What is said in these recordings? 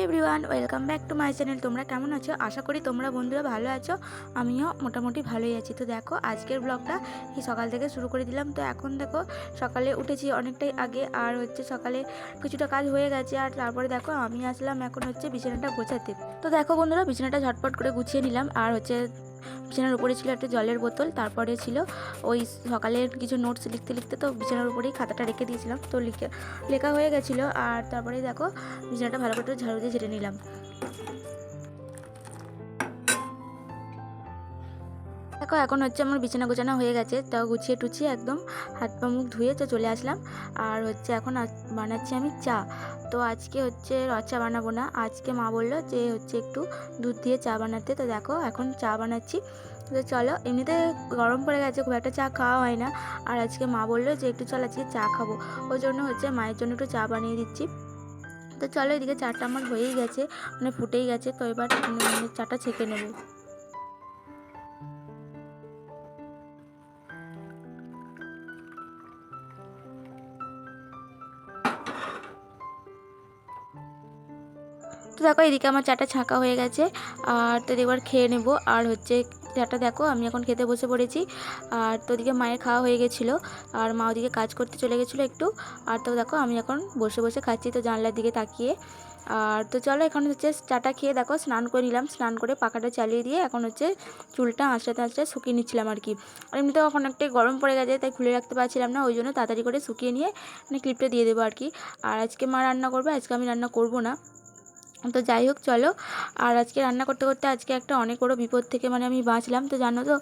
Everyone, welcome back to my channel. তোমরা কেমন আছো? আশা করি তোমরা বন্ধুরা ভালো আছো। আমিও মোটামুটি ভালোই আছি। তো দেখো আজকের ব্লগটা এই সকাল থেকে শুরু করে দিলাম। তো এখন দেখো সকালে উঠেছি অনেকটাই আগে, আর সকালে কিছুটা কাজ হয়ে গেছে। আর তারপরে দেখো আমি আসলাম এখন বিছানাটা গোছাতে। তো দেখো বন্ধুরা, বিছানাটা ঝটপট করে গুছিয়ে নিলাম। আর বিছানার উপরে ছিল একটা জলের বোতল, তারপরে ছিল ওই সকালের কিছু নোটস লিখতে লিখতে তো বিছানার উপরেই খাতাটা রেখে দিয়েছিলাম। তো লেখা হয়ে গেছিলো। আর তারপরে দেখো বিছানাটা ভালো করে ঝাড়ু দিয়ে ঝেড়ে নিলাম। দেখো এখন আমার বিছানা গোছানো হয়ে গেছে। তো গুছিয়ে টুছিয়ে একদম হাত পা মুখ ধুয়ে তো চলে আসলাম। আর এখন বানাচ্ছি আমি চা। তো আজকে রস চা বানাবো না, আজকে মা বললো যে একটু দুধ দিয়ে চা বানাতে। তো দেখো এখন চা বানাচ্ছি। তো চলো, এমনিতে গরম পড়ে গেছে, খুব একটা চা খাওয়া হয় না। আর আজকে মা বললো যে একটু চল আজকে চা খাবো, ওই জন্য মায়ের জন্য একটু চা বানিয়ে দিচ্ছি। তো চলো, এদিকে চাটা আমার হয়েই গেছে, ফুটেই গেছে। তো এবার চাটা ছেঁকে নেবো। তো দেখো এদিকে আমার চাটা ছাঁকা হয়ে গেছে। আর তো এবার খেয়ে নেবো। আর চাটা দেখো আমি এখন খেতে বসে পড়েছি। আর তো ওদিকে মায়ের খাওয়া হয়ে গেছিলো, আর মা ওদিকে কাজ করতে চলে গেছিলো একটু। আর তো দেখো আমি এখন বসে বসে খাচ্ছি, তো জানলার দিকে তাকিয়ে। আর তো চলো, এখন চাটা খেয়ে দেখো স্নান করে নিলাম। স্নান করে পাখাটা চালিয়ে দিয়ে এখন চুলটা আঁচড়াতে আঁচড়াতে শুকিয়ে নিচ্ছিলাম আর কি। আর এমনিতেও এখন একটা গরম পড়ে গেছে, তাই খুলে রাখতে পারছিলাম না, ওই জন্য তাড়াতাড়ি করে শুকিয়ে নিয়ে ক্লিপটা দিয়ে দেবো আর কি। আর আজকে মা রান্না করবে, আজকে আমি রান্না করবো না। তো যাই হোক চলো। আর আজকে রান্না করতে করতে আজকে একটা অনেক বড়ো বিপদ থেকে আমি বাঁচলাম, তো জানো তো।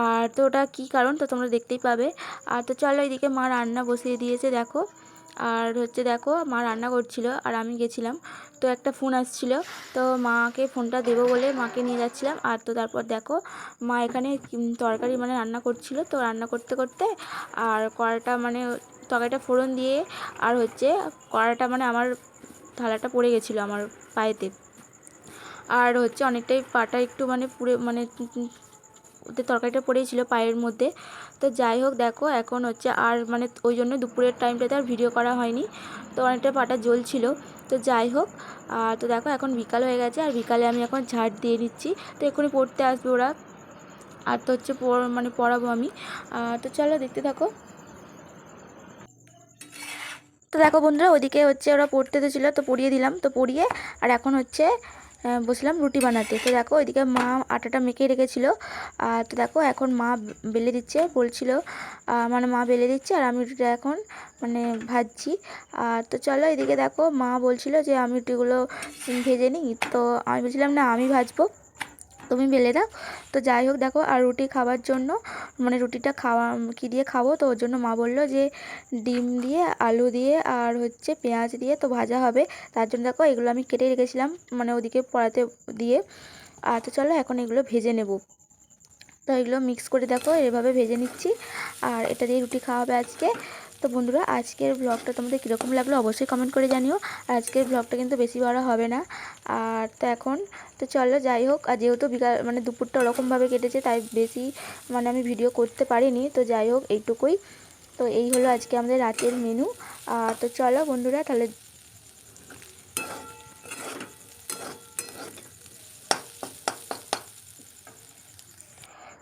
আর তো ওটা কী কারণ তো তোমরা দেখতেই পাবে। আর তো চলো, এদিকে মা রান্না বসিয়ে দিয়েছে দেখো। আর দেখো মা রান্না করছিল আর আমি গেছিলাম। তো একটা ফোন আসছিল, তো মাকে ফোনটা দেবো বলে মাকে নিয়ে যাচ্ছিলাম। আর তো তারপর দেখো মা এখানে তরকারি রান্না করছিল। তো রান্না করতে করতে আর কড়াটা তরকারিটা ফোড়ন দিয়ে আর কড়াটা আমার থালাটা পড়ে গেছিলো আমার পায়েতে। আর অনেকটাই পাটা একটু পুড়ে ওতে তরকারিটা পড়েছিল পায়ের মধ্যে। তো যাই হোক দেখো এখন আর ওই জন্য দুপুরের টাইমটাতে আর ভিডিও করা হয়নি। তো অনেকটা পাটা জ্বলছিল। তো যাই হোক, তো দেখো এখন বিকাল হয়ে গেছে, আর বিকালে আমি এখন ঝাড় দিয়ে নিচ্ছি। তো এক্ষুনি পড়তে আসবে ওরা। আর তো পড়াবো আমি। তো চলো দেখতে থাকো। তো দেখো বন্ধুরা, ওদিকে ওরা পড়তে ছিল, তো পড়িয়ে দিলাম। তো পড়িয়ে আর এখন বসলাম রুটি বানাতে। তো দেখো ওইদিকে মা আটাটা মেখে রেখেছিল। আর তো দেখো এখন মা বেলে দিচ্ছে, বলছিল মা বেলে দিচ্ছে আর আমি রুটিটা এখন ভাজছি। আর তো চলো, এদিকে দেখো মা বলছিল যে আমি রুটিগুলো ভেজে নিই। তো আমি বলছিলাম না, আমি ভাজবো, তুমি বেলে দাও। তো যাই হোক দেখো, আর রুটি খাওয়ার জন্য রুটিটা কী দিয়ে খাবো, তো ওর জন্য মা বললো যে ডিম দিয়ে আলু দিয়ে আর পেঁয়াজ দিয়ে তো ভাজা হবে। তার জন্য দেখো এগুলো আমি কেটে রেখেছিলাম ওদিকে পড়াতে দিয়ে। আর তো চলো এখন এগুলো ভেজে নেব। তো এগুলো মিক্স করে দেখো এভাবে ভেজে নিচ্ছি। আর এটা দিয়ে রুটি খাওয়া হবে আজকে। তো বন্ধুরা, আজকের ব্লগটা তোমাদের কীরকম লাগলো অবশ্যই কমেন্ট করে জানিও। আর আজকের ব্লগটা কিন্তু বেশি বড় হবে না। আর তো এখন তো চলো যাই হোক, আর যেহেতু বিকাল দুপুরটা ওরকমভাবে কেটেছে, তাই বেশি আমি ভিডিও করতে পারিনি। তো যাই হোক এইটুকুই। তো এই হলো আজকে আমাদের রাতের মেনু। আর তো চলো বন্ধুরা তাহলে।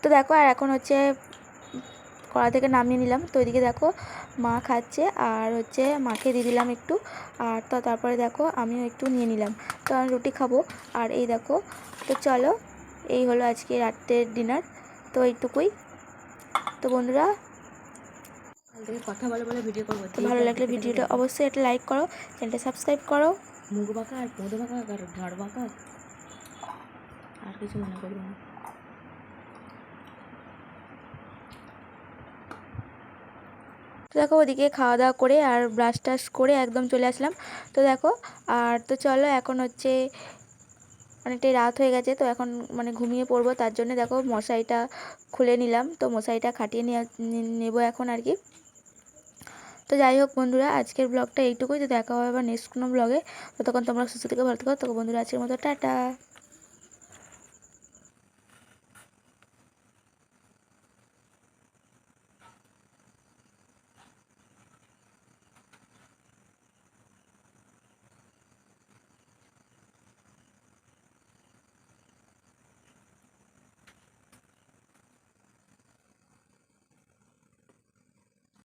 তো দেখো আর এখন কড়া থেকে নামিয়ে নিলাম। তো ওইদিকে দেখো মা খাচ্ছে, আর মাকে দিয়ে দিলাম একটু। আর তো তারপরে দেখো আমিও একটু নিয়ে নিলাম। তো আমি রুটি খাবো। আর এই দেখো, তো চলো এই হলো আজকে রাতের ডিনার। তো এইটুকুই। তো বন্ধুরা, কথা বলে বলে ভিডিও করবো। তো ভালো লাগলে ভিডিওটা অবশ্যই একটা লাইক করো, চ্যানেলটা সাবস্ক্রাইব করো। মুখ বাঁকা আর পোঁদ বাঁকা আর ঘাড় বাঁকা, আর কিছু মনে করবো না। তো দেখো ওদিকে খাওয়া দাওয়া করে আর ব্রাশ টাশ করে একদম চলে আসলাম। তো দেখো আর তো চলো এখন অনেকটাই রাত হয়ে গেছে। তো এখন ঘুমিয়ে পড়বো, তার জন্য দেখো মশারিটা খুলে নিলাম। তো মশারিটা খাটিয়ে নেবো এখন আর কি। তো যাই হোক বন্ধুরা, আজকের ব্লগটা এইটুকুই। তো দেখা হবে আবার নেক্সট কোনো ব্লগে। ততক্ষণ তোমরা সুস্থ থেকে ভালো থেকো। তো বন্ধুরা, আজকের মতো টাটা।